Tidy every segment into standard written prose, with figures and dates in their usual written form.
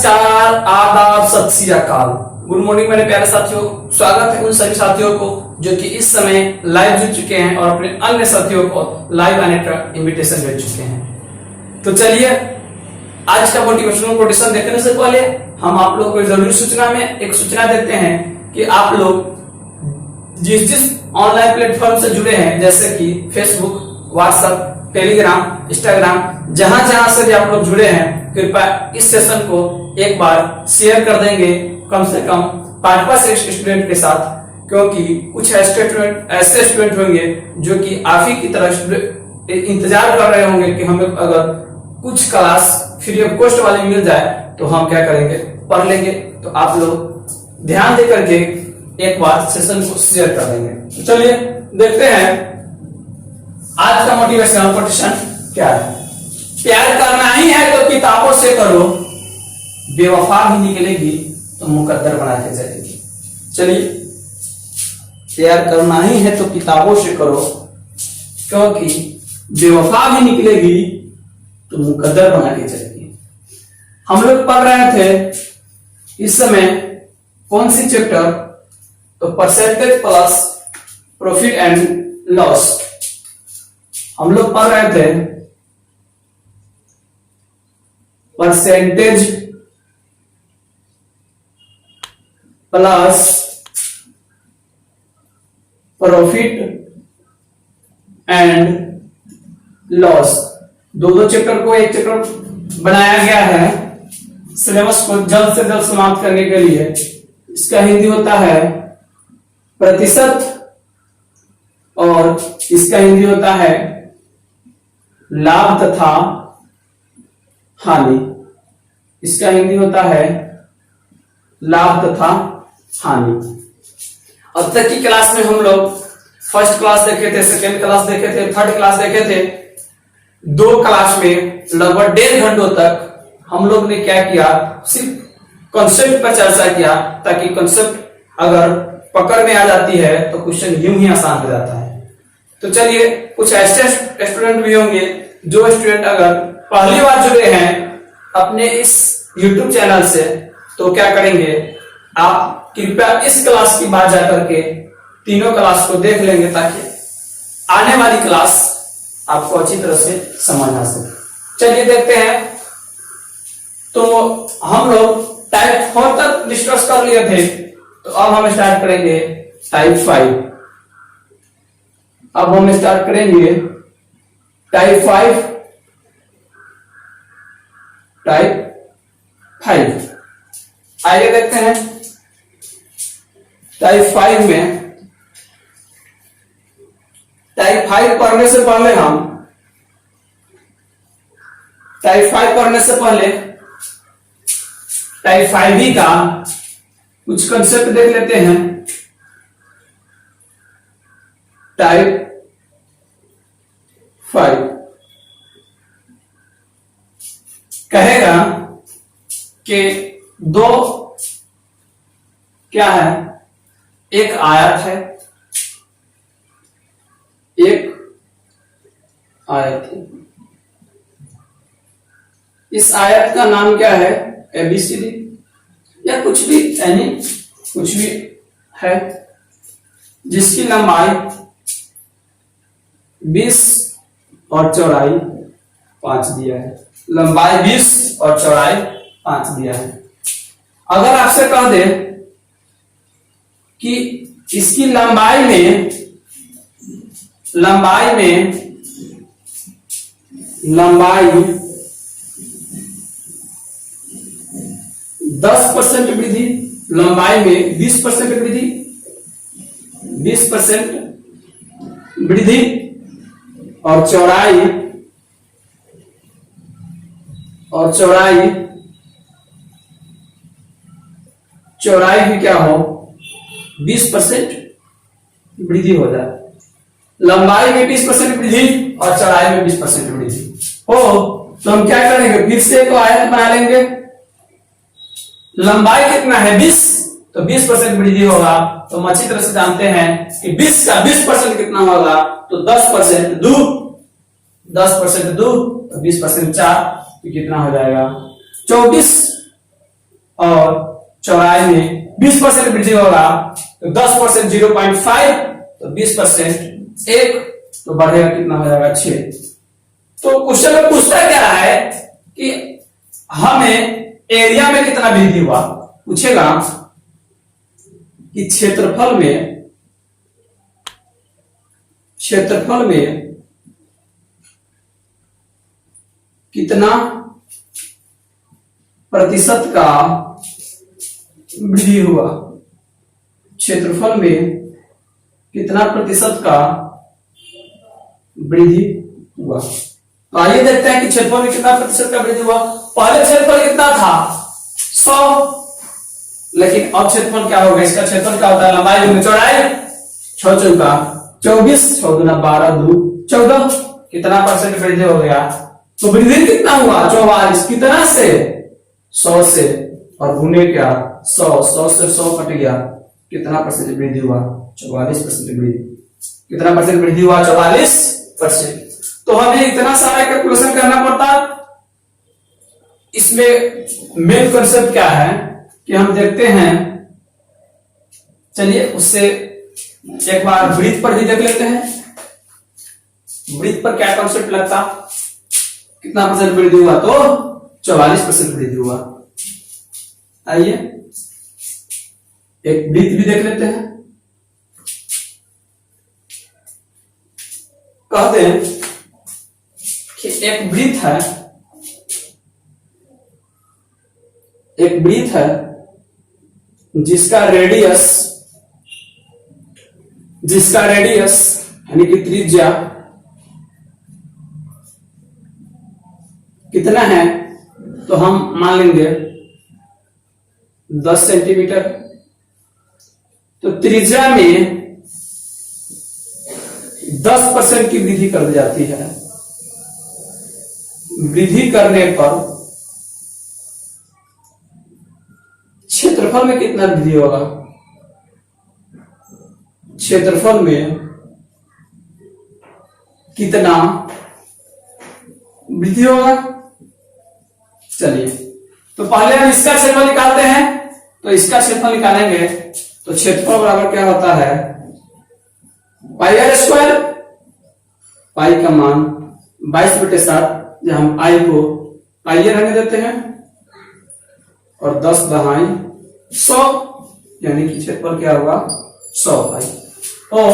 नमस्कार, आदाब, सत श्री अकाल, गुड मॉर्निंग मेरे प्यारे साथियों। स्वागत है उन सभी साथियों को जो कि इस समय लाइव जुड़ चुके हैं और अपने अन्य साथियों को लाइव आने का इनविटेशन भेज चुके हैं। तो चलिए आज का मोटिवेशनल कोटेशन देखने से पहले हम आप लोग को जरूरी सूचना में एक सूचना देते हैं कि आप लोग जिस जिस ऑनलाइन प्लेटफॉर्म से जुड़े हैं, जैसे कि फेसबुक, व्हाट्सएप, टेलीग्राम, इंस्टाग्राम, जहां जहां से भी आप लोग जुड़े हैं, कृपया इस सेशन को एक बार शेयर कर देंगे, कम से कम 5 स्टूडेंट के साथ, क्योंकि कुछ ऐसे स्टूडेंट होंगे जो कि आप ही की तरह इंतजार कर रहे होंगे कि हमें अगर कुछ क्लास फ्री ऑफ कॉस्ट वाली मिल जाए तो हम क्या करेंगे, पढ़ लेंगे। तो आप लोग ध्यान दे करके एक बार सेशन को शेयर कर देंगे। तो चलिए देखते हैं आज का मोटिवेशनल कोटेशन क्या है। प्यार करना ही है तो किताबों से करो, बेवफा भी निकलेगी तो मुकद्दर बना के जाएगी। चलिए, प्यार करना ही है तो किताबों से करो, क्योंकि बेवफा भी निकलेगी तो मुकद्दर बना के जाएगी। हम लोग पढ़ रहे थे इस समय कौन सी चैप्टर, तो percentage plus profit and loss हम लोग पढ़ रहे थे। Percentage plus profit and loss, दो चैप्टर को एक चैप्टर बनाया गया है सिलेबस को जल्द से जल्द समाप्त करने के लिए। इसका हिंदी होता है प्रतिशत और इसका हिंदी होता है लाभ तथा हानि। इसका हिंदी होता है लाभ तथा हानि। अब तक की क्लास में हम लोग फर्स्ट क्लास देखे थे, सेकेंड क्लास देखे थे, थर्ड क्लास देखे थे। 2 क्लास में लगभग 1.5 घंटों तक हम लोग ने क्या किया, सिर्फ कॉन्सेप्ट पर चर्चा किया, ताकि कॉन्सेप्ट अगर पकड़ में आ जाती है तो क्वेश्चन यूं ही आसान हो जाता है। तो चलिए, कुछ ऐसे स्टूडेंट भी होंगे जो स्टूडेंट अगर पहली बार जुड़े हैं अपने इस YouTube चैनल से, तो क्या करेंगे, आप कृपया इस क्लास की बात जाकर के तीनों क्लास को देख लेंगे, ताकि आने वाली क्लास आपको अच्छी तरह से समझ आ सके। चलिए देखते हैं। तो हम लोग टाइप 4 तक डिस्कस कर लिए थे, तो अब हम स्टार्ट करेंगे टाइप 5। अब हम स्टार्ट करेंगे टाइप 5। आइए देखते हैं टाइप 5 में। टाइप 5 पढ़ने से पहले हम टाइप 5 का कुछ कंसेप्ट देख लेते हैं। टाइप 5 कहेगा कि 2 क्या है, एक आयत है, एक आयत है। इस आयत का नाम क्या है, ABCD या कुछ भी, यानी कुछ भी है, जिसकी लंबाई 20 और चौड़ाई 5 दिया है। लंबाई 20 और चौड़ाई 5 दिया है। अगर आपसे कह दे कि इसकी लंबाई में 10% वृद्धि, लंबाई में 20% वृद्धि, 20% वृद्धि और चौड़ाई भी क्या हो, 20% वृद्धि हो जाए। लंबाई में 20% वृद्धि और चौड़ाई में 20% वृद्धि हो, तो हम क्या करेंगे, फिर से एक आयत बना लेंगे। लंबाई कितना है, 20, तो 20% वृद्धि होगा। तो हम अच्छी तरह से जानते हैं कि 20 का 20% कितना होगा, तो 10% दो, 10% दो, तो 20% 4, तो कितना हो जाएगा, 24 और चौड़ाई में 20% वृद्धि होगा तो 10% 0.5, तो 20% 1, तो बढ़ेगा कितना हो जाएगा 6। तो क्वेश्चन में पूछता क्या है कि हमें एरिया में कितना वृद्धि हुआ, पूछेगा कि क्षेत्रफल में कितना प्रतिशत का वृद्धि हुआ, क्षेत्रफल में कितना प्रतिशत का वृद्धि हुआ। तो आइए देखते हैं कि क्षेत्रफल में कितना प्रतिशत का वृद्धि हुआ। पहले क्षेत्रफल कितना था 100, लेकिन अब क्षेत्रफल क्या होगा, इसका क्षेत्रफल क्या होता है, लंबाई गुना चौड़ाई, 6 चौका 24, 6 गुना 12, 2 14, कितना परसेंट वृद्धि हो गया। तो वृद्धि कितना हुआ 44, कितना से 100 से, और गुने क्या 100 से 100 कट गया, कितना परसेंट वृद्धि हुआ 44% वृद्धि। कितना परसेंट वृद्धि हुआ 44%। तो हमें इतना सारा कैलकुलेशन करना पड़ता। इसमें मेन कॉन्सेप्ट क्या है कि हम देखते हैं, चलिए उससे एक बार वृत्त पर भी देख लेते हैं। वृत्त पर क्या कॉन्सेप्ट लगता, कितना परसेंट वृद्धि हुआ, तो 44% वृद्धि हुआ। आइए एक वृत्त भी देख लेते हैं। कहते हैं कि एक वृत्त है जिसका रेडियस यानी कि त्रिज्या कितना है, तो हम मान लेंगे 10 सेंटीमीटर। तो त्रिज्या में 10% की वृद्धि कर दी जाती है। वृद्धि करने पर क्षेत्रफल में कितना वृद्धि होगा, क्षेत्रफल में कितना वृद्धि होगा। चलिए तो पहले हम इसका क्षेत्रफल निकालते हैं। तो इसका क्षेत्रफल निकालेंगे तो क्षेत्रफल बराबर क्या होता है, पाई आर स्क्वायर। पाई का मान 22/7, जहां हम आई को पाई रहने देते हैं, और 10 दहाई 100, यानी कि क्षेत्रफल क्या होगा 100 पाई। और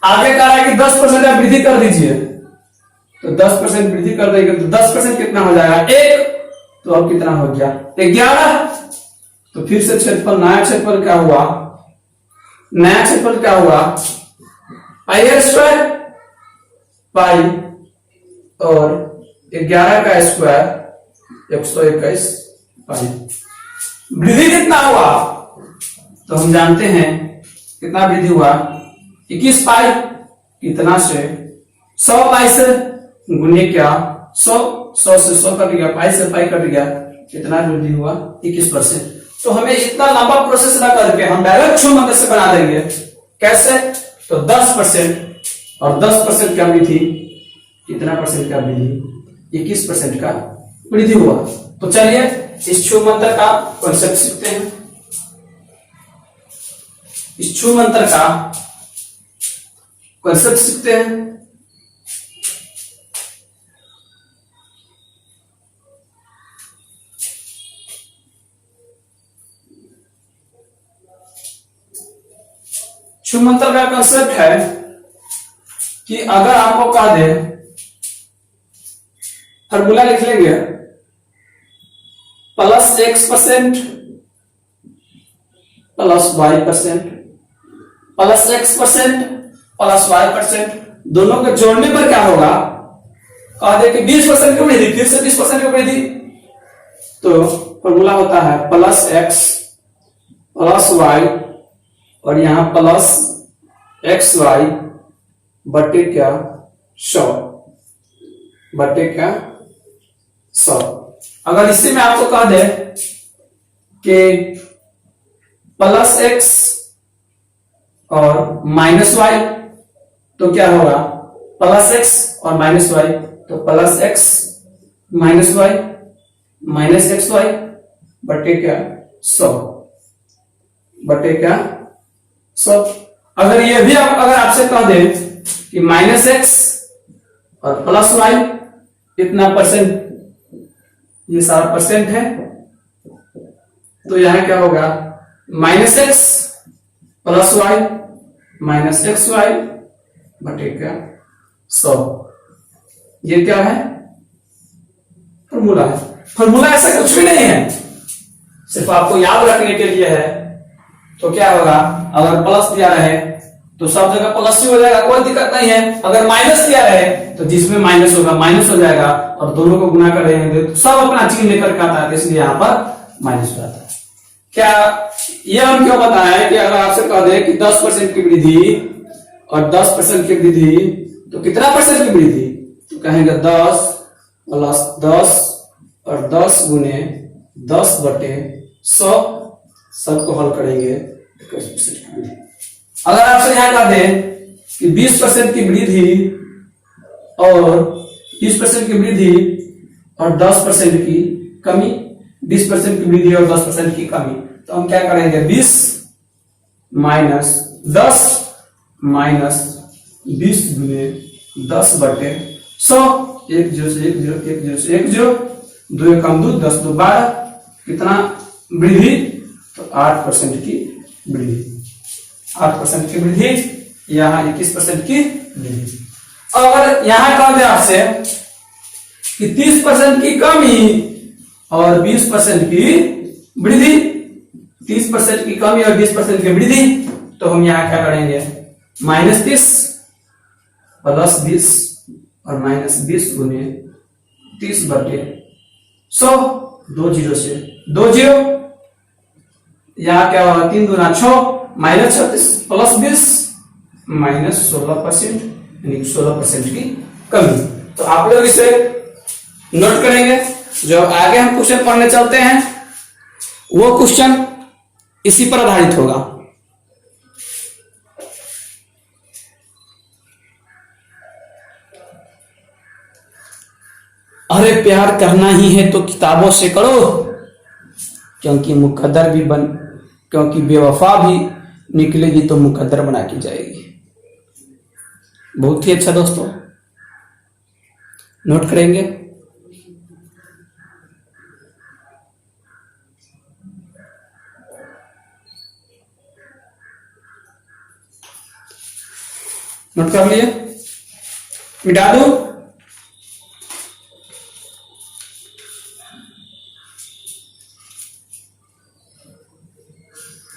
आगे कह रहा है कि 10% आप वृद्धि कर दीजिए, तो 10% वृद्धि कर देंगे तो 10% कितना हो जाएगा 1, तो अब कितना हो गया 11। तो फिर से क्षेत्रफल, नया क्षेत्रफल क्या हुआ, पाई आर स्क्वायर, पाई और 11 का स्क्वायर 121 पाई। वृद्धि कितना हुआ, तो हम जानते हैं कितना वृद्धि हुआ 21 पाई। कितना से 100 पाई से, गुने क्या 100 से 100 कट गया, पाई से पाई कट गया, कितना वृद्धि हुआ 21%। तो हमें इतना लंबा प्रोसेस ना करके हम डायरेक्ट छूमंतर से बना देंगे। कैसे, तो 10% और 10% का वृद्धि, कितना परसेंट का वृद्धि 21% का वृद्धि हुआ। तो चलिए इस छूमंतर का कॉन्सेप्ट सीखते हैं। इस छूमंतर का कॉन्सेप्ट सीखते हैं। छूमंतर का कॉन्सेप्ट है कि अगर आपको कह दे, फॉर्मूला लिख लेंगे, +X% +Y%, +X% +Y%, दोनों के जोड़ने पर क्या होगा, कह दे कि 20% की वृद्धि, फिर से 20% की वृद्धि, तो फॉर्मूला होता है +X +Y और यहां +XY बटे क्या 100 बटे क्या 100। अगर इसी में आपको कह दे कि +X और -Y, तो क्या होगा +X और -Y, तो +X -Y -XY बटे क्या 100 बटे क्या 100। अगर ये भी अगर आपसे कह दे कि -x और +y इतना परसेंट, ये सारा परसेंट है, तो यहां क्या होगा -x + y -xy बटे क्या 100। ये क्या है फॉर्मूला है। फॉर्मूला ऐसा कुछ भी नहीं है, सिर्फ आपको याद रखने के लिए है। तो क्या होगा, अगर प्लस दिया रहे तो सब जगह प्लस ही हो जाएगा, कोई दिक्कत नहीं है। अगर माइनस दिया रहे तो जिसमें माइनस होगा माइनस हो जाएगा, और दोनों को गुना कर देंगे तो सब अपना चिन्ह लेकर के आता है, इसलिए यहां पर माइनस हो जाता है। क्या ये हम क्यों बताएं कि अगर आपसे कह दे कि 10% की वृद्धि और 10% की वृद्धि, तो कितना परसेंट की वृद्धि, तो कहेंगे 10 + 10 और 10 गुने 10 बटे 100, सबको हल करेंगे 21% की वृद्धि। अगर आपसे यहां कह दे कि 20% की वृद्धि और 20% की वृद्धि और 10% की कमी, 20% की वृद्धि और 10% की कमी, तो हम क्या करेंगे 20 - 10 - 20 गुने 10 बटे 100, 1 0 से 1 0, 1 0 से 1 0, 2 कम 2, 10 2 12, कितना वृद्धि, तो 8% की वृद्धि, 8% की वृद्धि, यहां 21% की वृद्धि। अगर यहां कह दे आपसे कि 30% की कमी और 20% की वृद्धि, 30% की कमी और 20% की वृद्धि, तो हम यहां क्या करेंगे -30 + 20 और -20 गुने 30 बटे 100, 2 0 से 2 0, यहां क्या होगा 3 दूना 6, -36 + 20 -16%, यानी 16% की कमी। तो आप लोग इसे नोट करेंगे। जो आगे हम क्वेश्चन पढ़ने चलते हैं वो क्वेश्चन इसी पर आधारित होगा। अरे प्यार करना ही है तो किताबों से करो, क्योंकि मुकद्दर भी क्योंकि बेवफा भी निकलेगी तो मुकद्दर बना की जाएगी। बहुत ही अच्छा दोस्तों, नोट करेंगे। नोट कर लिए, मिटा दो।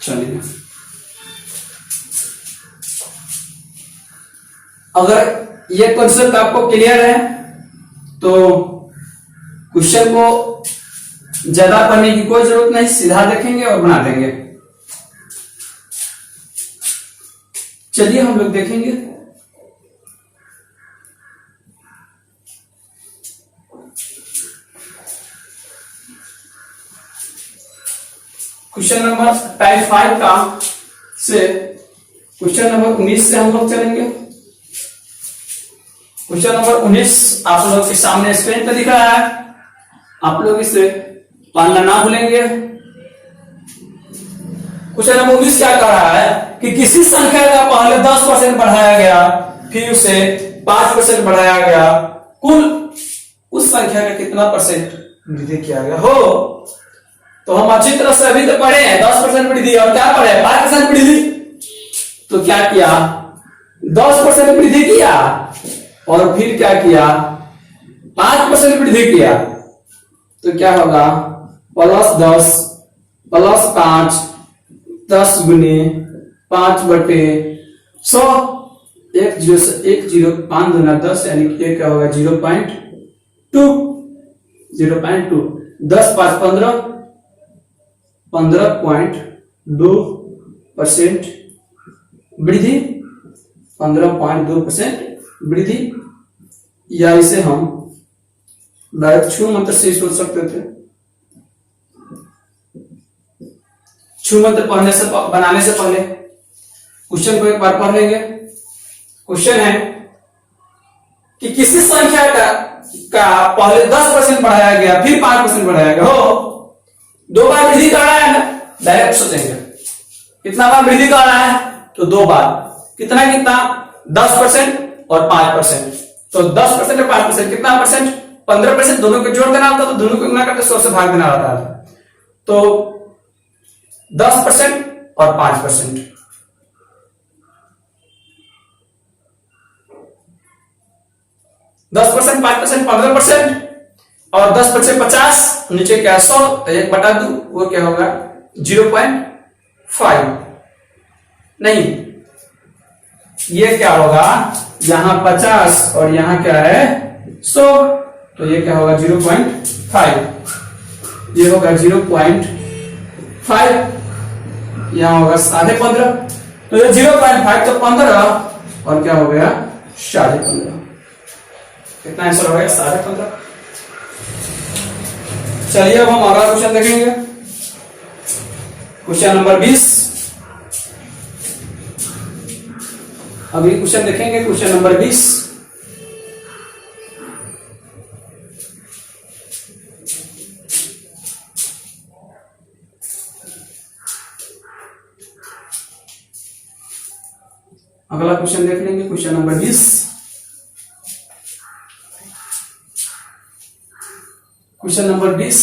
चलिए, अगर ये कॉन्सेप्ट आपको क्लियर है तो क्वेश्चन को ज्यादा पढ़ने की कोई जरूरत नहीं, सीधा देखेंगे और बना देंगे। चलिए हम लोग देखेंगे। क्वेश्चन नंबर टाइप 5 का से क्वेश्चन नंबर 19 से हम लोग चलेंगे। क्वेश्चन नंबर 19 आप लोग के सामने स्क्रीन पर दिख रहा है, आप लोग इसे पढ़ना ना भूलेंगे। क्वेश्चन नंबर 19 क्या कह रहा है कि किसी संख्या का पहले 10% बढ़ाया गया, फिर उसे 5% बढ़ाया गया, कुल उस संख्या का कितना परसेंट वृद्धि किया गया हो। तो हम अच्छी तरह से अभी तो पढ़े हैं 10% वृद्धि, और क्या पढ़े 5% वृद्धि। तो क्या किया 10% वृद्धि किया और फिर क्या किया 5% वृद्धि किया, तो क्या होगा +10 + 5, 10 गुने 5 बटे 100, 1 0 से 1 0, 5 दूना 10, यानी कि क्या होगा 0.2, 0.2, 10 5 15, 15.2% वृद्धि, 15.2% वृद्धि। या इसे हम डायरेक्ट छू मंत्र से सोच सकते थे। छू मंत्र पढ़ने से बनाने से पहले क्वेश्चन को एक बार पढ़ लेंगे। क्वेश्चन है कि किसी संख्या का पहले 10% बढ़ाया गया, फिर 5% बढ़ाया गया हो, 2 बार वृद्धि कर रहा है ना, डायरेक्ट सोचेंगे कितना बार वृद्धि कर रहा है, तो 2 बार। कितना कितना 10% और 5%, तो 10% और 5% कितना परसेंट, 15%। दोनों को जोड़ देना होता तो दोनों को गुना करके 100 से भाग देना होता है। तो 10% और 5%, 10%, 5%, 15% और 10% 50, नीचे क्या 100, तो 1/2, वो क्या होगा 0.5। नहीं, ये क्या होगा, यहां 50 और यहां क्या है 100, तो ये क्या होगा 0.5, ये होगा 0.5, यहां होगा 15.5, तो ये 0.5 तो 15 और क्या हो गया 15.5। कितना आंसर हो गया 15.5। चलिए अब हम अगला क्वेश्चन देखेंगे, क्वेश्चन नंबर 20। अभी क्वेश्चन देखेंगे क्वेश्चन नंबर 20। अगला क्वेश्चन देख लेंगे क्वेश्चन नंबर 20। क्वेश्चन नंबर 20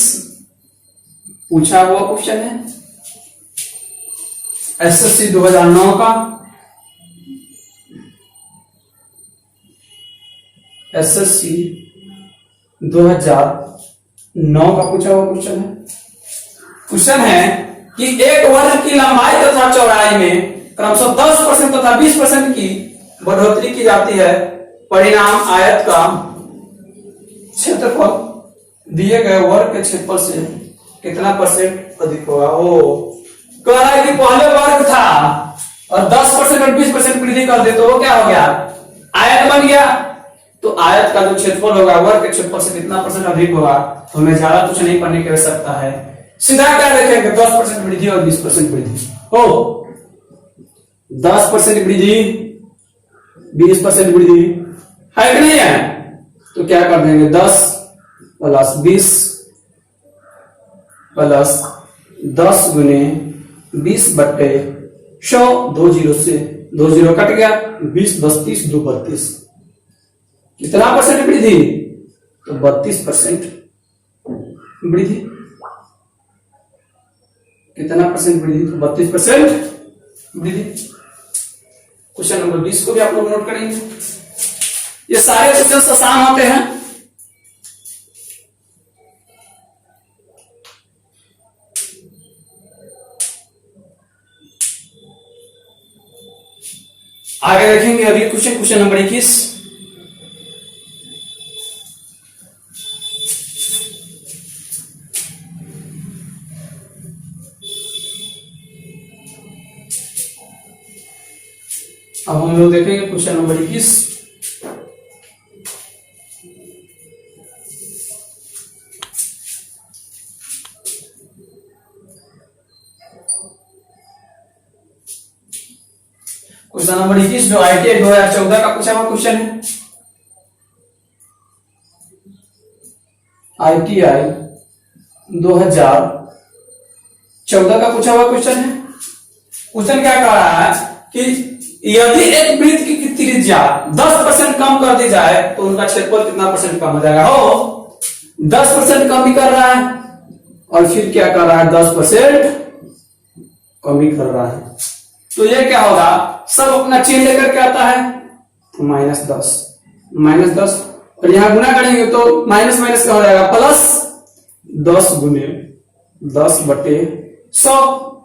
पूछा हुआ क्वेश्चन है एसएससी 2009 का, एसएससी 2009 का पूछा हुआ क्वेश्चन है। क्वेश्चन है कि एक वर्ग की लंबाई तथा चौड़ाई में क्रमशः 10% तथा 20% की बढ़ोतरी की जाती है, परिणाम आयत का क्षेत्रफल दिए गए वर्ग के क्षेत्रफल से कितना परसेंट अधिक होगा। ओ कह रहा है कि पहले वर्ग था और 10% और 20% वृद्धि कर दे तो वो क्या हो गया आयत बन गया, तो आयत का जो क्षेत्रफल होगा वर्ग के क्षेत्रफल से कितना परसेंट अधिक होगा। तो हमें ज्यादा कुछ नहीं पढ़ने की आवश्यकता है, सीधा क्या देखेंगे 10% वृद्धि और 20% वृद्धि हो, 10% वृद्धि 20% वृद्धि है कि नहीं है, तो क्या कर देंगे 10 प्लस 20 प्लस 10 गुने 20/100, 2 जीरो से 2 जीरो कट गया, 20 10 30 2 32, कितना परसेंट वृद्धि, तो 32% वृद्धि। कितना परसेंट वृद्धि, तो 32% वृद्धि। क्वेश्चन नंबर 20 को भी आप लोग नोट करेंगे। ये सारे क्वेश्चन आसान होते हैं। आगे देखेंगे अभी क्वेश्चन नंबर 21। अब हम लोग देखेंगे क्वेश्चन नंबर 21। क्वेश्चन नंबर 21 जो ITI 2014 का पूछा हुआ क्वेश्चन है, ITI 2014 का पूछा हुआ क्वेश्चन है। क्वेश्चन क्या कह रहा है कि यदि एक वृत्त की त्रिज्या 10% कम कर दी जाए तो उनका क्षेत्रफल कितना परसेंट कम हो जाएगा। हो 10% कम भी कर रहा है और फिर क्या कर रहा है 10% कमी कर रहा है, तो ये क्या होगा सब अपना चिन्ह लेकर के आता है, तो -10 और यहां गुना करेंगे तो माइनस माइनस क्या हो जाएगा प्लस 10 गुने 10/100,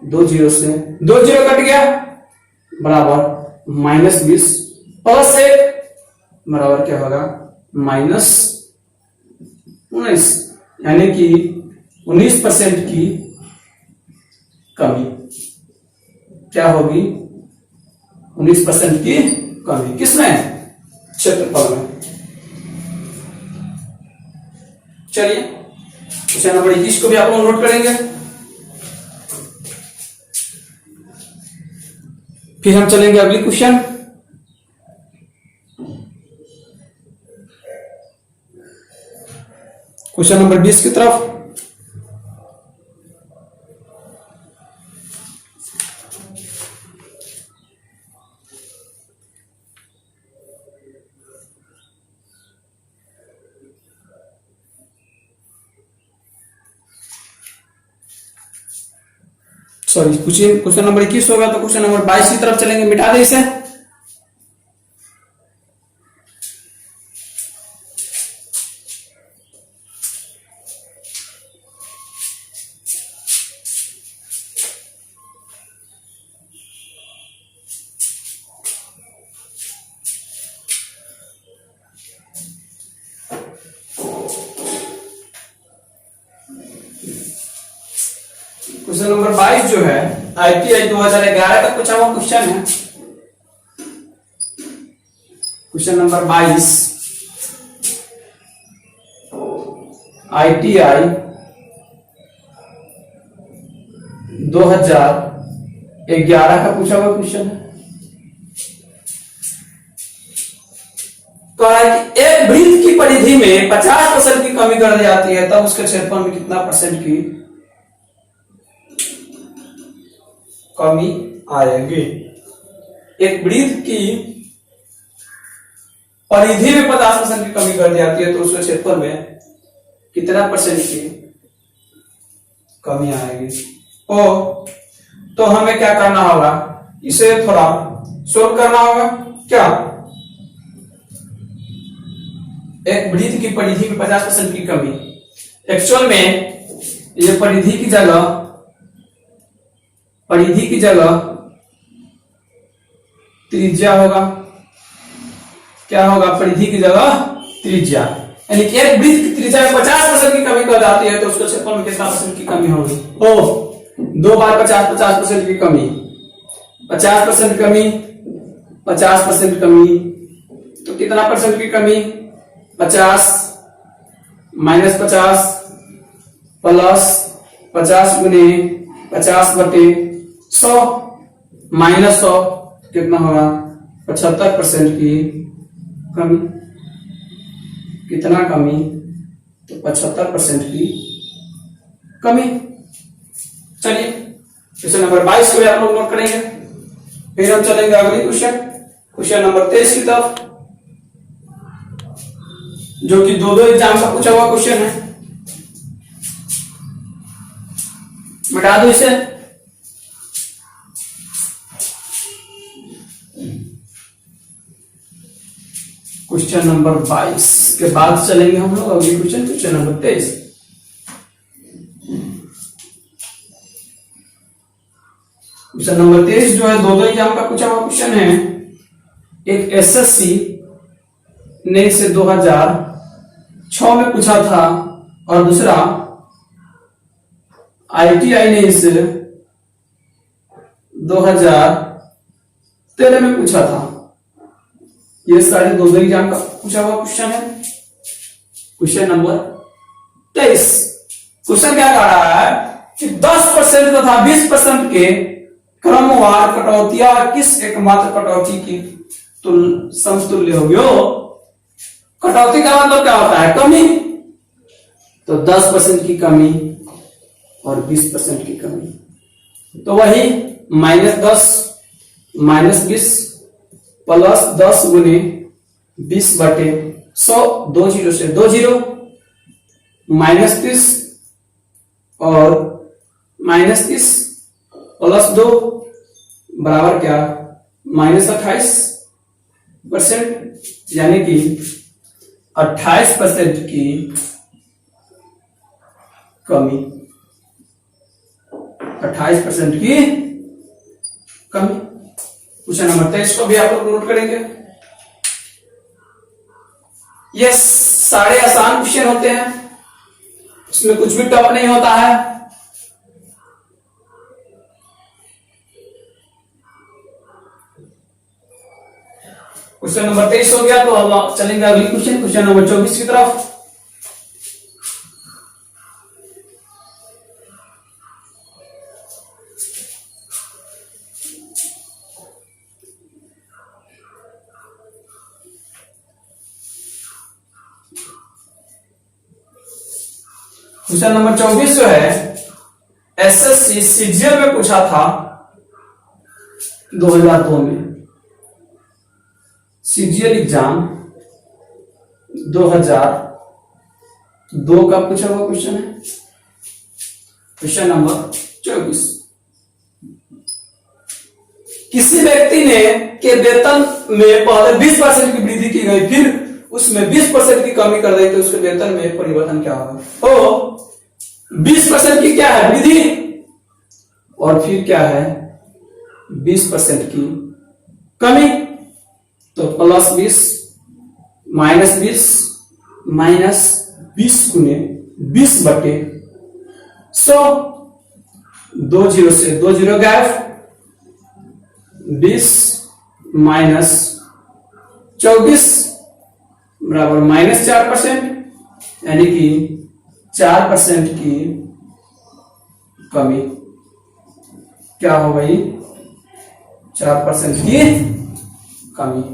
2 जीरो से 2 जीरो कट गया बराबर -20 प्लस 1 बराबर क्या होगा -19, यानी कि 19% की कमी क्या होगी 19% की कमी किसमें क्षेत्रफल में। चलिए क्वेश्चन नंबर 21 को भी आप लोग नोट करेंगे। फिर हम चलेंगे अगली क्वेश्चन। क्वेश्चन नंबर 20 की तरफ। सॉरी क्वेश्चन नंबर 21 होगा, तो क्वेश्चन नंबर 22 की तरफ चलेंगे। मिटा दे इसे। क्वेश्चन नंबर 22 जो है ITI 2011 का पूछा हुआ क्वेश्चन है। क्वेश्चन नंबर 22 ITI 2011 का पूछा हुआ क्वेश्चन है। कह रहा है कि एक वृत्त की परिधि में 50% की कमी कर दी जाती है, तब उसके क्षेत्रफल में कितना परसेंट की कमी आएगी। एक वृत्त की परिधि में 50% की कमी कर दी जाती है, तो उसके क्षेत्रफल में कितना परसेंट की कमी आएगी। तो हमें क्या करना होगा, इसे थोड़ा सोल्व करना होगा। क्या, एक वृत्त की परिधि में 50% की कमी, एक्चुअल में ये परिधि की जगह त्रिज्या होगा। क्या होगा, परिधि की जगह त्रिज्या, यानी कि एक वृत्त की त्रिज्या में 50% की कमी कर जाती है, तो उसके क्षेत्रफल में कितना परसेंट की कमी होगी। 2 बार 50% की कमी, 50% कमी, 50% कमी, तो कितना परसेंट की कमी, 50 माइनस 50 प्लस 50 गुने 50 बटे 100 माइनस 100 कितना होगा, 75% की कमी। कितना कमी, तो 75% की कमी। चलिए क्वेश्चन नंबर 22 को आप लोग नोट करेंगे। फिर हम चलेंगे अगली क्वेश्चन नंबर 23 की तरफ, जो कि दो एग्जाम का पूछा हुआ क्वेश्चन है। मिटा दो इसे। क्वेश्चन नंबर 22 के बाद चलेंगे हम लोग अगली क्वेश्चन नंबर 23। क्वेश्चन नंबर 23 जो है दो एग्जाम का पूछा हुआ क्वेश्चन है। एक SSC ने इसे 2006 में पूछा था, और दूसरा ITI ने इसे 2013 में पूछा था। ये सारे दो एग्जाम का पूछा हुआ क्वेश्चन है। क्वेश्चन नंबर 23, क्वेश्चन क्या कह रहा है कि 10% तथा 20% के क्रमवार कटौतियां किस एकमात्र कटौती की समतुल्य होगी। कटौती का मतलब क्या होता है, कमी। तो 10% की कमी और 20% की कमी, तो वही -10 -20 प्लस 10 गुने 20 बटे 100, 2 जीरो से 2 जीरो, -30 और -30 प्लस 2 बराबर क्या, -28%, यानी कि 28% की कमी। 28% की कमी। क्वेश्चन नंबर 23 को भी आप लोग नोट करेंगे। ये सारे आसान क्वेश्चन होते हैं, इसमें कुछ भी टफ नहीं होता है। क्वेश्चन नंबर 23 हो गया, तो अब चलेंगे अगली क्वेश्चन नंबर 24 की तरफ। क्वेश्चन नंबर 24 जो है SSC CGL में पूछा था 2002 में। CGL एग्जाम 2002 का पूछा हुआ क्वेश्चन है। क्वेश्चन नंबर 24, किसी व्यक्ति ने के वेतन में पहले 20% की वृद्धि की गई, फिर उसमें 20% की कमी कर दी, तो उसके वेतन में परिवर्तन क्या होगा? तो 20% की क्या है? वृद्धि, और फिर क्या है? 20% की कमी, तो +20 -20 -20 गुने 20/100, 2 जीरो से 2 जीरो गायब, 20 - 24 बराबर -4%, यानी कि 4% की कमी। क्या हो गई? 4% की कमी।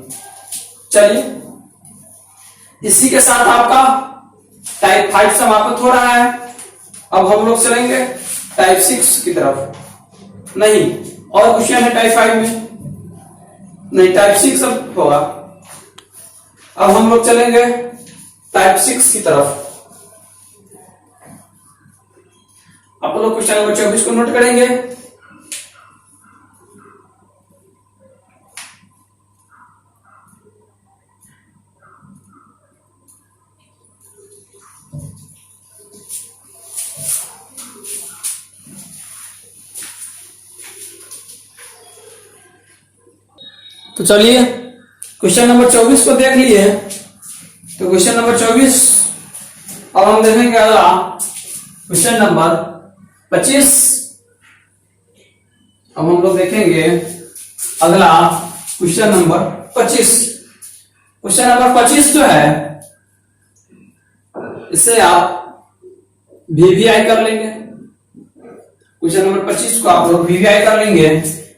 चलिए, इसी के साथ आपका टाइप 5 समाप्त हो रहा है। अब हम लोग चलेंगे टाइप 6 की तरफ। नहीं, और क्वेश्चन है टाइप 5 में? नहीं, टाइप 6 अब होगा। अब हम लोग चलेंगे टाइप 6 की तरफ। आप लोग क्वेश्चन नंबर 24 को नोट करेंगे। तो चलिए, क्वेश्चन नंबर 24 को देख लिए। तो क्वेश्चन नंबर 24 अब हम देखेंगे अगला क्वेश्चन नंबर 25। अब हम लोग देखेंगे अगला क्वेश्चन नंबर 25। क्वेश्चन नंबर 25 जो है, इसे आप वीवीआई कर लेंगे। क्वेश्चन नंबर 25 को आप लोग वीवीआई कर लेंगे,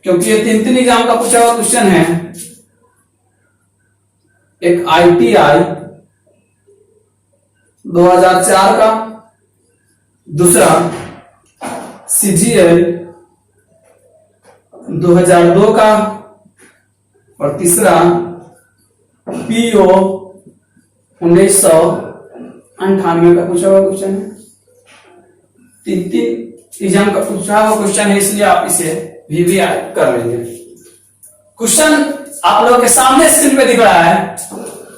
क्योंकि ये 3 एग्जाम का पूछा हुआ क्वेश्चन है। एक ITI 2004 का, दूसरा CGL 2002 का, और तीसरा PO 1998 का पूछा हुआ क्वेश्चन है। 3 एग्जाम का पूछा हुआ क्वेश्चन है, इसलिए आप इसे वीवीआई कर लेंगे। क्वेश्चन आप लोगों के सामने स्क्रीन पे दिख रहा है।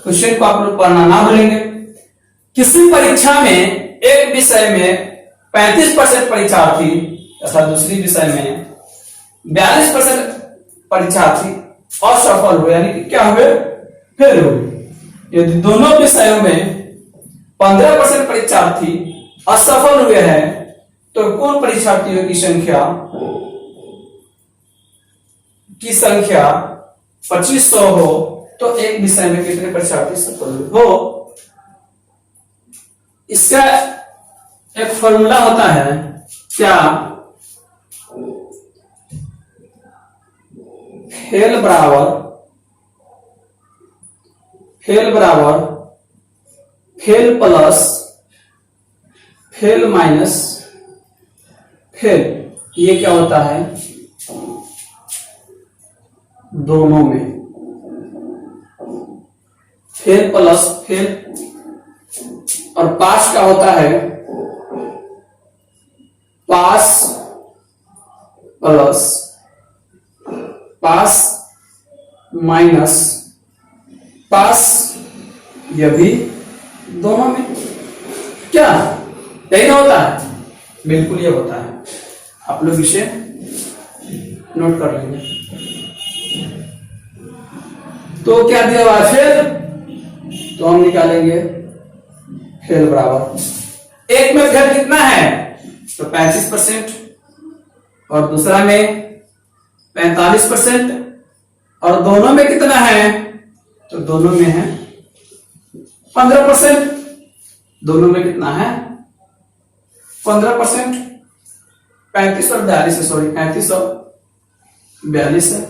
क्वेश्चन को आप लोग पढ़ना ना भूलेंगे। किसी परीक्षा में एक विषय में 35% परीक्षार्थी तथा दूसरी विषय में 42% परीक्षार्थी असफल हुए, यानी कि क्या हुए? फेल हुए। यदि दोनों विषयों में 15% परीक्षार्थी असफल हुए हैं, तो कौन परीक्षार्थियों की संख्या 2500 हो, तो एक विषय में कितने परीक्षार्थी सफल हो? इसका एक फॉर्मूला होता है, क्या? फेल बराबर fail plus fail minus fail. ये क्या होता है? दोनों में फेल प्लस फेल, और पास का होता है पास प्लस पास माइनस पास। यह भी दोनों में। क्या यही ना होता है? बिल्कुल ये होता है। आप लोग इसे नोट कर लेंगे। तो क्या दिया हुआ है? फेल, तो हम निकालेंगे फेल बराबर, एक में फेल कितना है? तो 35%, और दूसरा में 45%, और दोनों में कितना है? तो दोनों में है 15%। दोनों में कितना है? 15%। 35 और 42 है, सॉरी 35 और 42 है।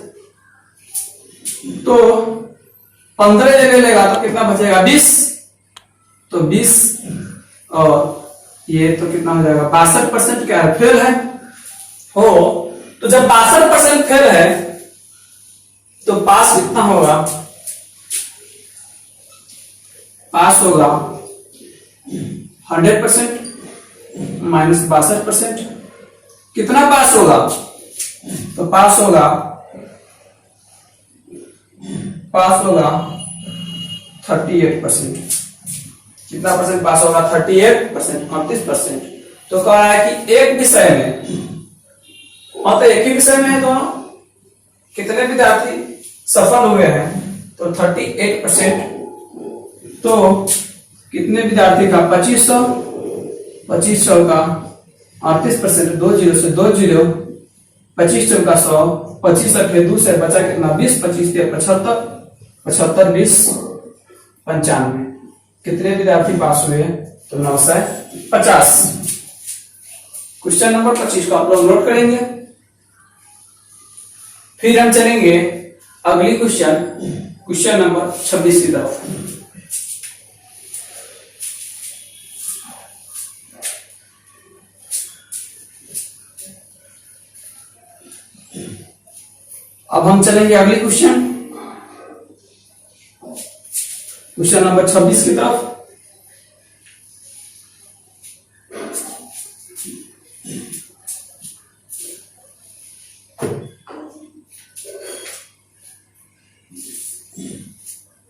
तो 15 जगह लेगा तो कितना बचेगा? 20। तो 20 और ये तो कितना हो जाएगा? 62% क्या है? फेल है। हो तो जब 62% फेल है, तो पास कितना होगा? पास होगा 100% माइनस 62%। कितना पास होगा? तो पास होगा पास होगा 38%। कितना परसेंट पास होगा? 38%, 38%। तो कह रहा है कि एक विषय में, तो एक ही विषय में है दोनों, कितने विद्यार्थी सफल हुए हैं? तो 38%। तो कितने विद्यार्थी का? 2500, 2500 का 38%, 20 से 20, 25 चौका 100, 25 अठे 2 से बचा कितना? 20, 25 से 75, 75 20 95। कितने विद्यार्थी पास हुए? तो 950। क्वेश्चन नंबर 25 को आप लोग नोट करेंगे। फिर हम चलेंगे अगली क्वेश्चन नंबर 26 की तरफ। अब हम चलेंगे अगली क्वेश्चन नंबर 26 की तरफ।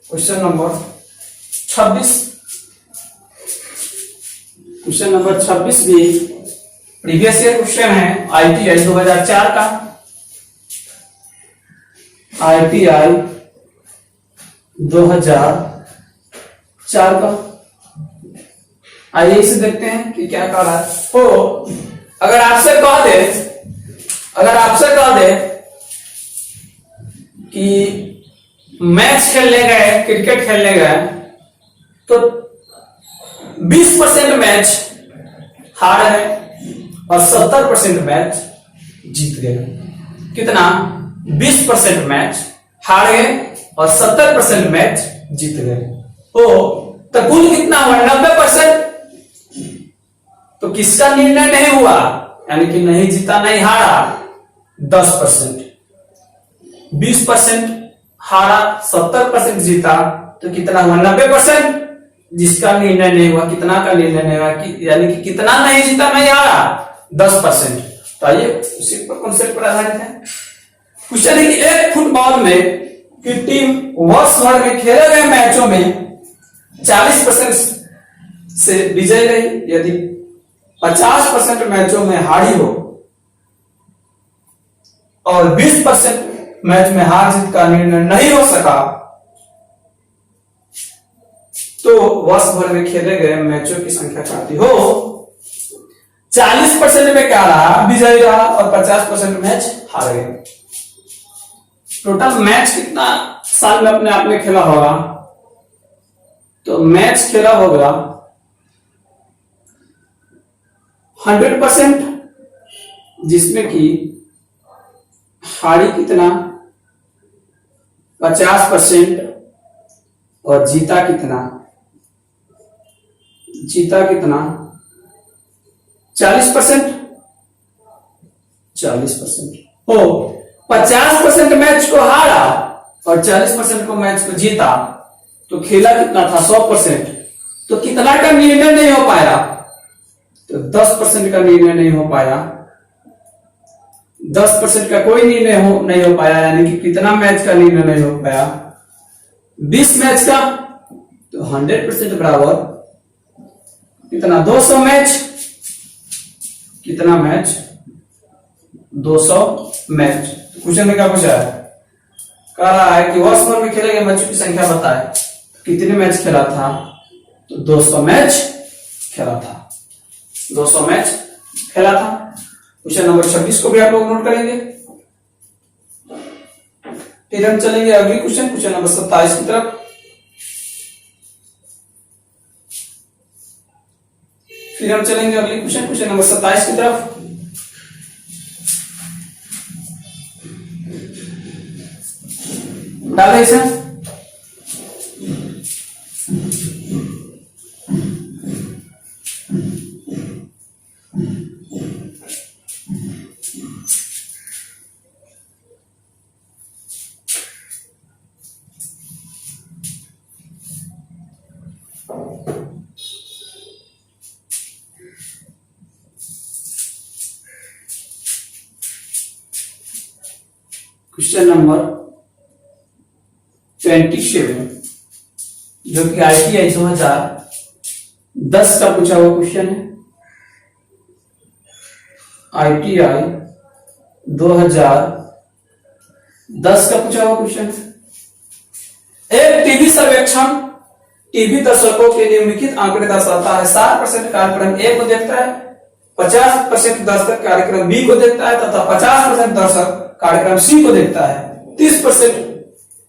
क्वेश्चन नंबर 26 भी प्रीवियस ईयर क्वेश्चन है, ITI 2004 का। ITI 2004 का। आइए इसे देखते हैं कि क्या कह रहा है। तो अगर आपसे कह दे कि मैच खेलने गए, क्रिकेट खेलने गए, तो 20% मैच हार गए और 70% मैच जीत गए। कितना? 20% मैच हार गए और 70% मैच जीत गए। तो कुल कितना हुआ? 90%। तो किसका निर्णय नहीं हुआ? यानी कि नहीं जीता, नहीं हारा, 10%। 20% हारा, 70% जीता, तो कितना हुआ? 90%। जिसका निर्णय नहीं हुआ, कितना का निर्णय नहीं हुआ, यानी कि कितना नहीं जीता, नहीं हारा, 10%। तो आइए उसी पर कॉन्सेप्ट पर आधारित है। क्वेश्चन है कि एक फुटबॉल में की टीम वर्ष भर में खेले गए मैचों में 40% से विजय रही, यदि 50% मैचों में हारी हो और 20% मैच में हार जीत का निर्णय नहीं हो सका, तो वर्ष भर में खेले गए मैचों की संख्या काटी हो। 40% में क्या रहा? विजयी रहा और 50% मैच हार गए। टोटल मैच कितना साल में अपने आप में खेला होगा? तो मैच खेला होगा 100%, जिसमें कि हारी कितना? 50% और जीता कितना? 40%। 40% हो 50% मैच को हारा और 40% को मैच को जीता, तो खेला कितना था? 100%। तो कितना का निर्णय नहीं हो पाया? तो 10% का निर्णय नहीं हो पाया। 10% का कोई निर्णय नहीं हो पाया, यानी कि कितना मैच का निर्णय नहीं हो पाया? 20 मैच का। तो 100% बराबर कितना? 200 मैच। कितना मैच? 200 मैच। क्वेश्चन में क्या पूछा है? कह रहा है कि वर्ष भर में खेले गए मैचों की संख्या बताए। कितने मैच खेला था? तो 200 मैच खेला था। 200 मैच खेला था। क्वेश्चन नंबर 26 को भी आप लोग नोट करेंगे। फिर हम चलेंगे अगली क्वेश्चन नंबर 27 की तरफ। फिर हम चलेंगे अगली क्वेश्चन नंबर 27 की तरफ। डाले इसे। क्वेश्चन नंबर 27 जो कि ITI 2010 का पूछा हुआ क्वेश्चन है। ITI 2010 का पूछा हुआ क्वेश्चन है। एक टीवी सर्वेक्षण टीवी दर्शकों के निम्नलिखित आंकड़े दर्शाता है। 60% कार्यक्रम ए को देखता है, 50% दर्शक कार्यक्रम बी को देखता है तथा 50% दर्शक कार्यक्रम सी को देखता है। 30%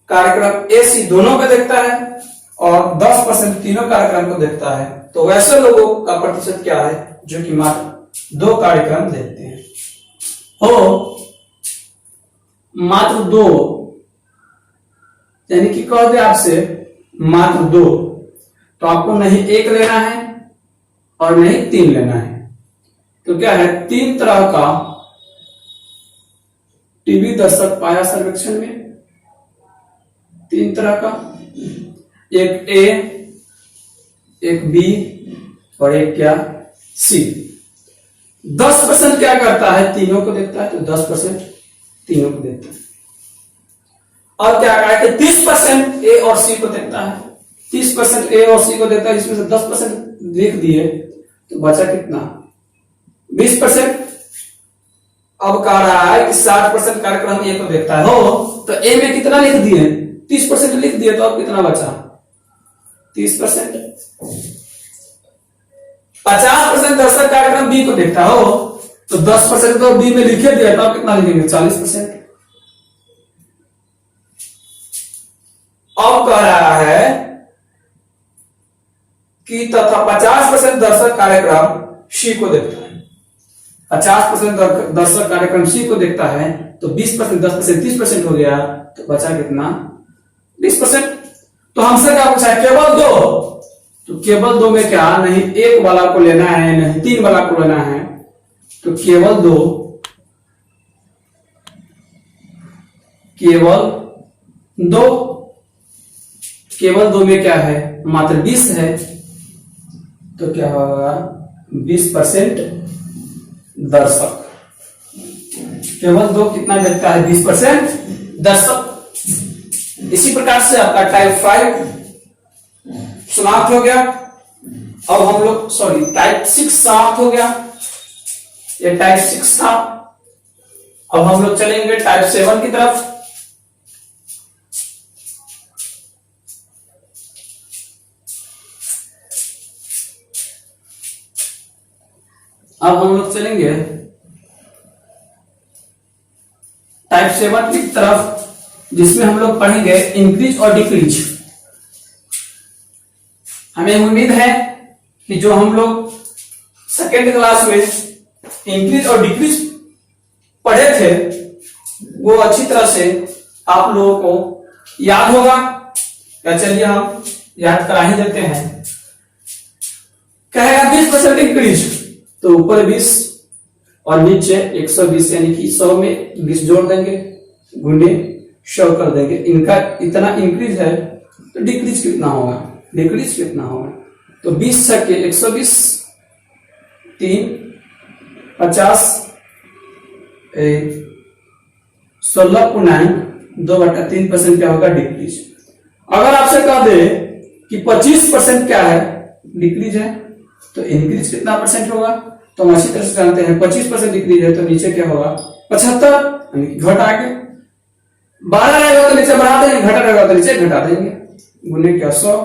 कार्यक्रम ए सी दोनों को देखता है और 10% तीनों कार्यक्रम को देखता है। तो वैसे लोगों का प्रतिशत क्या है जो कि मात्र 2 कार्यक्रम देखते हैं? हो मात्र 2, यानी कि कह दे आपसे मात्र 2, तो आपको नहीं 1 लेना है और नहीं 3 लेना है। तो क्या है, 3 तरह का टीवी दर्शक पाया सर्वेक्षण में, 3 तरह का, एक ए, एक बी और एक क्या, सी। 10% क्या करता है, तीनों को देखता है, तो 10% तीनों को देखता है। और क्या कहा कि 30% ए और सी को देखता है, 30% ए और सी को देखता है, इसमें से 10% लिख दिए तो बचा कितना, 20%। अब कह रहा है कि 60% कार्यक्रम ए को देखता है। हो तो ए में कितना लिख दिए, 30% लिख दिए, तो अब कितना बचा, 30%। 50% दर्शक कार्यक्रम बी को देखता हो तो 10% तो बी में लिखे दिया, तो अब कितना लिखेंगे, 40%। अब कह रहा है कि तथा 50% दर्शक कार्यक्रम सी को देखता है, 50% दर्शक कार्यक्रम सी को देखता है, तो 20%, 10%, 30% हो गया, तो बचा कितना, 20%। तो हमसे क्या पूछा है, केवल 2, तो केवल 2 में क्या, नहीं 1 वाला को लेना है, नहीं 3 वाला को लेना है, तो केवल 2, केवल 2, केवल 2 में क्या है, मात्र 20 है, तो क्या होगा, 20% दर्शक। केवल 2 कितना देखता है, 20% दर्शक। इसी प्रकार से आपका टाइप 5 समाप्त हो गया। अब हम लोग टाइप 6 समाप्त हो गया, ये टाइप 6 था। अब हम लोग चलेंगे टाइप 7 की तरफ। अब हम लोग चलेंगे टाइप 7 की तरफ, जिसमें हम लोग पढ़ेंगे इंक्रीज और डिक्रीज। हमें उम्मीद है कि जो हम लोग सेकेंड क्लास में इंक्रीज और डिक्रीज पढ़े थे वो अच्छी तरह से आप लोगों को याद होगा। या चलिए हम याद करा ही देते हैं। कहेगा 20% इंक्रीज, तो ऊपर 20 और नीचे 120, यानी कि 100 में 20 जोड़ देंगे, गुणे 100 कर देंगे। इनका इतना इंक्रीज है, तो डिक्रीज कितना होगा, डिक्रीज कितना होगा, तो 20 छक्के 120, 3 50, 16 पुनः 2/3% क्या होगा, डिक्रीज। अगर आपसे कह दे कि 25% क्या है, डिक्रीज है, तो इंक्रीज कितना परसेंट होगा, तो हम अच्छी तरह से जानते हैं 25% डिक्रीज है, तो नीचे क्या होगा, 75, घटा के 12 रहेगा तो नीचे बढ़ा देंगे, घटा रहेगा तो नीचे घटा देंगे, गुने क्या 100,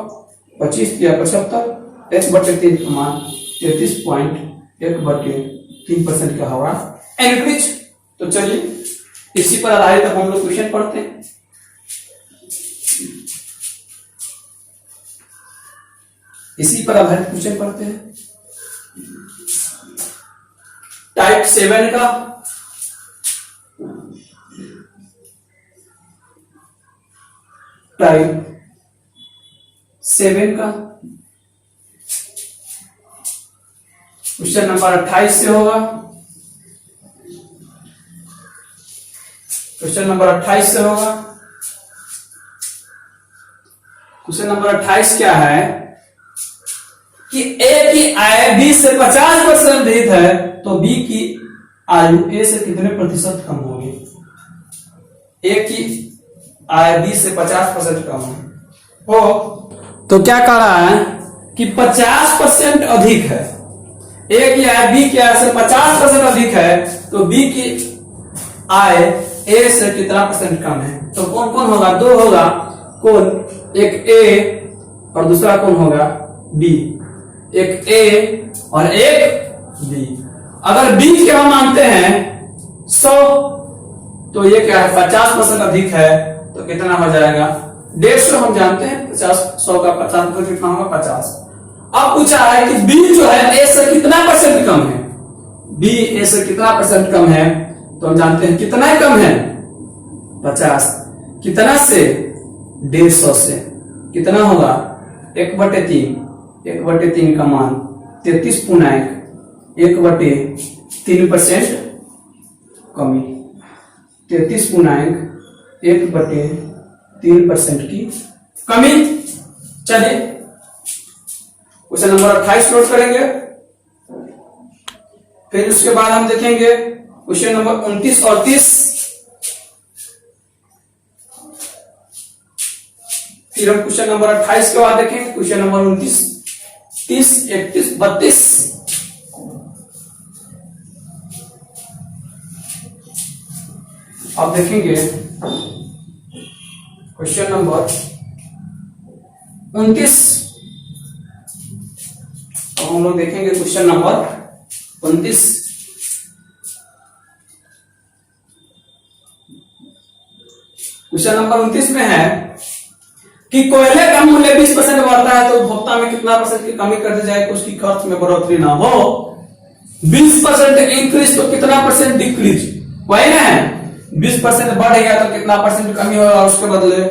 25 या 75, 1/3 का मान 33.1/3% क्या होगा, इंक्रीज। तो चलिए इसी पर आधारित अब हम लोग क्वेश्चन पढ़ते हैं। इसी पर आधारित क्वेश्चन पढ़ते हैं। टाइप 7 का टाइप 7 का क्वेश्चन नंबर 28 से होगा। क्वेश्चन नंबर 28 से होगा। क्वेश्चन नंबर 28 क्या है कि ए की आय बी से 50% अधिक है, तो बी की आयु ए से कितने प्रतिशत कम होगी। ए की आय बी से 50% कम हो तो क्या कह रहा है कि 50% अधिक है, ए की आय बी की आय से 50% अधिक है, तो बी की आय ए से कितना परसेंट कम है? तो कौन कौन होगा? दो होगा, कौन? एक ए और दूसरा कौन होगा? बी। एक ए और एक बी। अगर बी के हम मानते हैं 100, तो ये क्या है? 50% अधिक है, तो कितना हो जाएगा? 150 हम जानते हैं, 50 100 का 50% कितना होगा? 50। अब पूछा है कि बी जो है ए से कितना परसेंट कम है? बी ए से कितना परसेंट कम है? तो हम जानते हैं कितना कम है? 50। कितना से? 150 से। कितना होगा? 1/3। 1/3 का मान 33.1/3% कमी। 33.1/3% की कमी। चलिए क्वेश्चन नंबर 28 नोट करेंगे। फिर उसके बाद हम देखेंगे क्वेश्चन नंबर 29 और 30। फिर हम क्वेश्चन नंबर 28 के बाद देखेंगे क्वेश्चन नंबर 29, 30, 31, 32। अब देखेंगे क्वेश्चन नंबर 29। अब हम लोग देखेंगे क्वेश्चन नंबर 29। क्वेश्चन नंबर 29 में है कि कोयले का मूल्य 20% बढ़ता है तो उपभोक्ता में कितना परसेंट की कमी कर दी जाए कि उसकी खर्च में बढ़ोतरी ना हो? 20% इंक्रीज तो कितना परसेंट डिक्रीज? वही ना, 20% बढ़ गया तो कितना परसेंट कमी होगा उसके बदले?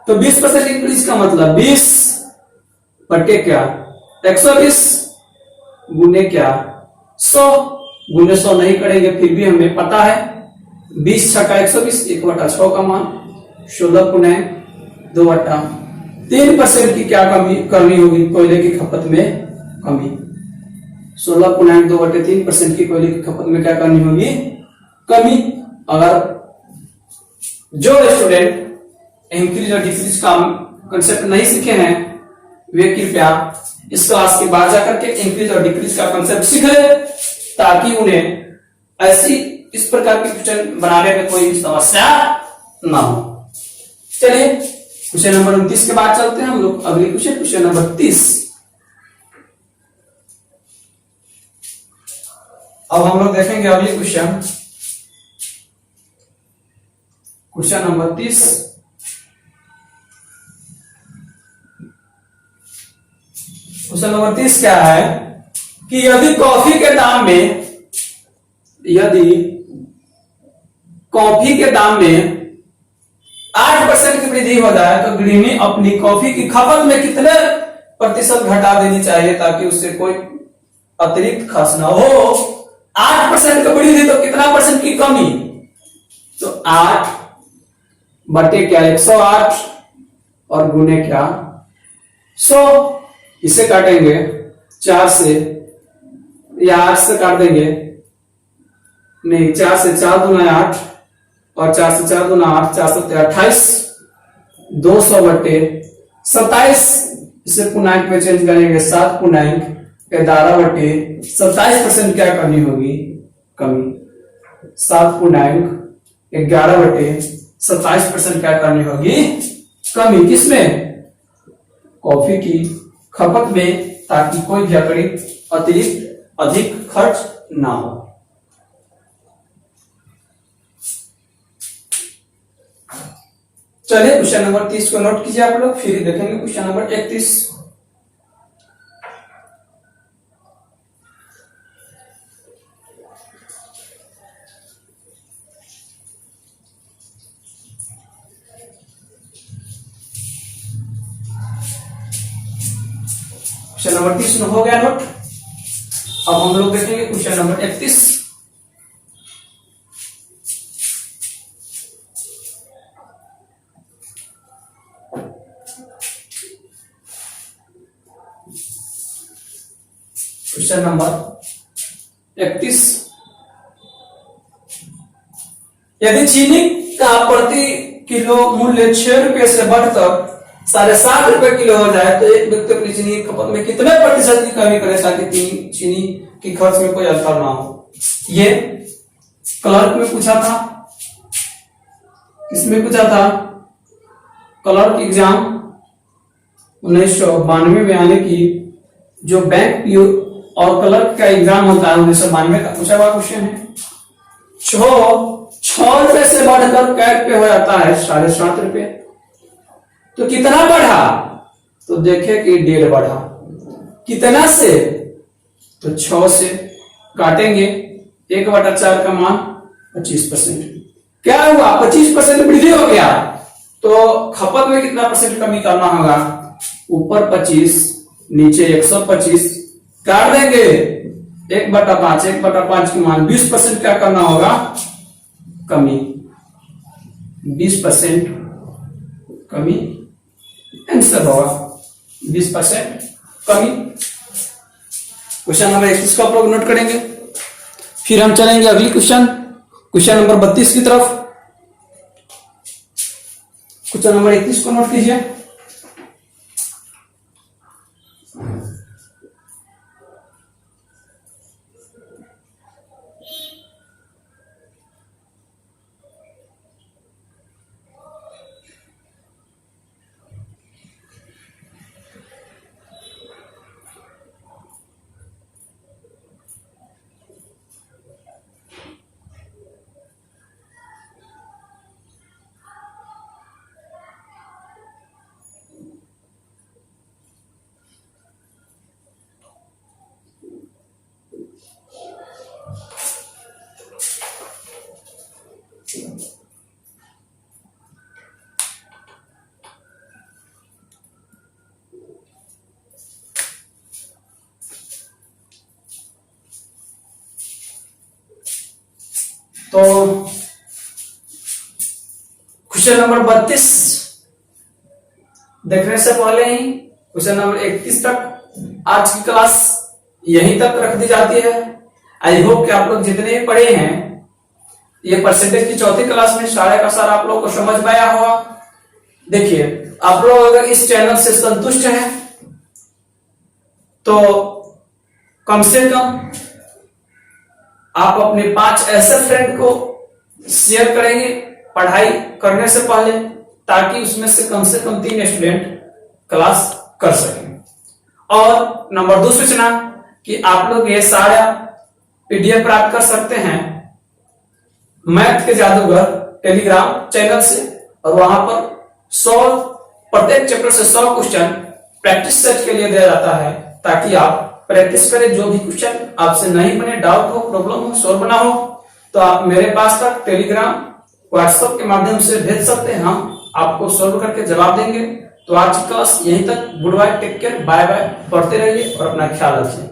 तो 20% इंक्रीज का मतलब 20 बटे क्या? 120 गुने क्या? 100 गुने 100 नहीं करेंगे, फिर भी हमें पता है 20 छक्का 120, 1/6 का मान 16.2/3% की क्या कमी करनी होगी? कोयले की खपत में कमी। 16.2/3% की कोयले की खपत में क्या करनी होगी? कमी। अगर जो स्टूडेंट इंक्रीज और डिक्रीज का कंसेप्ट नहीं सीखे हैं वे कृपया इस क्लास के बाद जाकर के इंक्रीज और डिक्रीज का कंसेप्ट सीख ले, ताकि उन्हें ऐसी इस प्रकार के क्वेश्चन बनाने में कोई समस्या ना हो। चलिए क्वेश्चन नंबर 29 के बाद चलते हैं हम लोग अगली क्वेश्चन नंबर 30। अब हम लोग देखेंगे अगली क्वेश्चन नंबर 30। क्वेश्चन नंबर 30 क्या है कि यदि कॉफी के दाम में 8% की वृद्धि हो जाए तो गृहिणी अपनी कॉफी की खपत में कितने प्रतिशत घटा देनी चाहिए ताकि उससे कोई अतिरिक्त खर्च ना हो? 8% की वृद्धि तो कितना परसेंट की कमी? तो 8 बटे क्या? 108 और गुने क्या? 100। इसे काटेंगे 4 से या 8 से काट देंगे, नहीं 4 से 4 दूना 8 और 4 से 4 दूना 8, 4 से 28, 200 बटे 27। इसे पूर्णांक में चेंज करेंगे 7.11/27% क्या करनी होगी? कमी। 7.11/27% क्या करनी होगी? कमी। किसमें? कॉफी की खपत में, ताकि कोई भी अतिरिक्त अधिक खर्च ना हो। चलिए क्वेश्चन नंबर 30 को नोट कीजिए आप लोग, फिर देखेंगे क्वेश्चन नंबर 31। क्वेश्चन नंबर 30 में हो गया नोट। अब हम लोग देखेंगे क्वेश्चन नंबर 31। Question number 31। यदि चीनी का प्रति किलो मूल्य 6 रुपए से बढ़कर 7.5 रुपए किलो हो जाए तो एक व्यक्ति अपनी चीनी की खपत में कितने प्रतिशत की कमी करे ताकि चीनी की खर्च में कोई अंतर ना हो। ये क्लर्क में पूछा था, इसमें पूछा था क्लर्क एग्जाम 1992 में आने की जो बैंक पीओ और क्लर्क का एग्जाम होता है 1992 का पूछा हुआ क्वेश्चन है। 6 रुपए से बढ़कर कैट पे हो जाता है 7.5 रुपए, तो कितना बढ़ा, तो देखे कि 1.5 बढ़ा। कितना से, तो 6 से काटेंगे 1/4 का मान 25%। क्या हुआ, 25% वृद्धि हो गया, तो खपत में कितना परसेंट कमी करना होगा, ऊपर 25 नीचे 125 काट देंगे 1/5, 1/5 के मान 20% क्या करना होगा, कमी, 20% कमी, आंसर होगा 20% कमी। क्वेश्चन नंबर 21 को आप लोग नोट करेंगे। फिर हम चलेंगे अगली क्वेश्चन नंबर 32 की तरफ। क्वेश्चन नंबर 31 को नोट कीजिए। तो क्वेश्चन नंबर 32 देखने से पहले ही क्वेश्चन नंबर 31 तक आज की क्लास यहीं तक रख दी जाती है। आई होप कि आप लोग जितने भी पढ़े हैं ये परसेंटेज की चौथी क्लास में सारे का सारा आप लोग को समझ में आया होगा। देखिए, आप लोग अगर इस चैनल से संतुष्ट हैं तो कम से कम आप अपने 5 ऐसे फ्रेंड को शेयर करेंगे पढ़ाई करने से पहले, ताकि उसमें से कम 3 स्टूडेंट क्लास कर सकें। और नंबर 2 सूचना कि आप लोग ये सारा पीडीएफ प्राप्त कर सकते हैं मैथ के जादूगर टेलीग्राम चैनल से, और वहां पर प्रत्येक चैप्टर से 100 क्वेश्चन प्रैक्टिस सेट के लिए दिया जाता है, ताकि आप प्रैक्टिस करें। जो भी क्वेश्चन आपसे नहीं बने, डाउट हो, प्रॉब्लम हो, सॉल्व ना हो, तो आप मेरे पास तक टेलीग्राम व्हाट्सएप के माध्यम से भेज सकते हैं, हम आपको सॉल्व करके जवाब देंगे। तो आज की क्लास यहीं तक। Good bye, take care, bye bye, पढ़ते रहिए और अपना ख्याल रखिए।